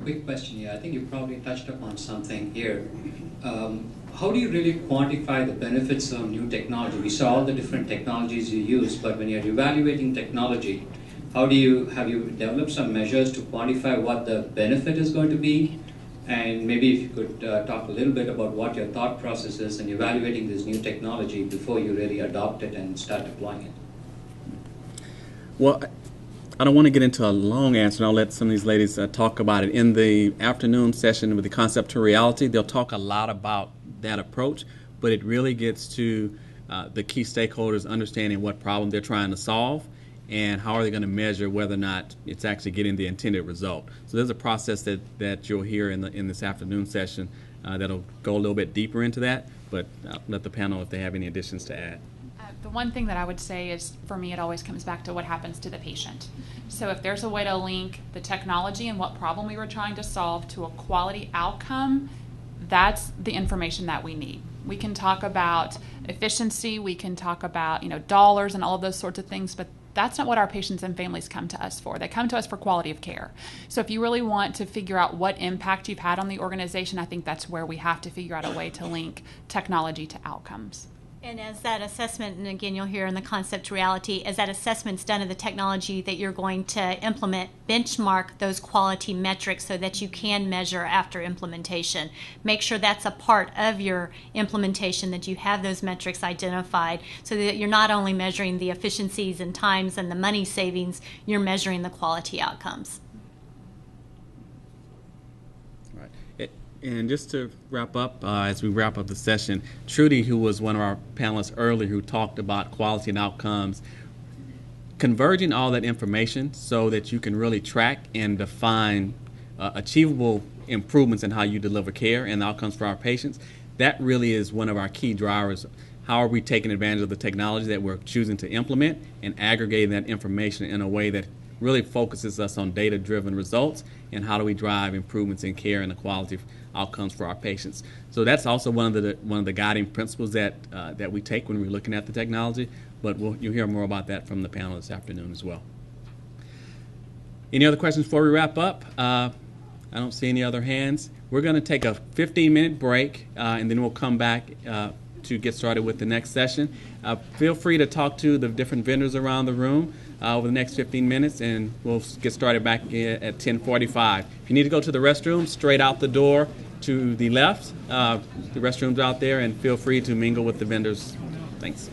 Quick question here. I think you probably touched upon something here. How do you really quantify the benefits of new technology? We saw all the different technologies you use, but when you're evaluating technology, have you developed some measures to quantify what the benefit is going to be? And maybe if you could talk a little bit about what your thought process is in evaluating this new technology before you really adopt it and start deploying it. Well, I don't want to get into a long answer, and I'll let some of these ladies talk about it. In the afternoon session with the concept to reality, they'll talk a lot about that approach, but it really gets to the key stakeholders understanding what problem they're trying to solve and how are they going to measure whether or not it's actually getting the intended result. So there's a process that you'll hear in this afternoon session that'll go a little bit deeper into that, but I'll let the panel if they have any additions to add. The one thing that I would say is, for me, it always comes back to what happens to the patient. So if there's a way to link the technology and what problem we were trying to solve to a quality outcome, that's the information that we need. We can talk about efficiency, we can talk about, dollars and all of those sorts of things, but that's not what our patients and families come to us for. They come to us for quality of care. So if you really want to figure out what impact you've had on the organization, I think that's where we have to figure out a way to link technology to outcomes. And as that assessment, and again, you'll hear in the concept to reality, as that assessment's done of the technology that you're going to implement, benchmark those quality metrics so that you can measure after implementation. Make sure that's a part of your implementation, that you have those metrics identified so that you're not only measuring the efficiencies and times and the money savings, you're measuring the quality outcomes. And just to wrap up, as we wrap up the session, Trudy, who was one of our panelists earlier who talked about quality and outcomes, converging all that information so that you can really track and define achievable improvements in how you deliver care and outcomes for our patients, that really is one of our key drivers. How are we taking advantage of the technology that we're choosing to implement and aggregating that information in a way that really focuses us on data-driven results, and how do we drive improvements in care and the quality of outcomes for our patients. So that's also one of the guiding principles that we take when we're looking at the technology, but you'll hear more about that from the panel this afternoon as well. Any other questions before we wrap up? I don't see any other hands. We're going to take a 15-minute break, and then we'll come back to get started with the next session. Feel free to talk to the different vendors around the room over the next 15 minutes, and we'll get started back at 10:45. If you need to go to the restroom, straight out the door to the left. The restroom's out there, and feel free to mingle with the vendors. Thanks.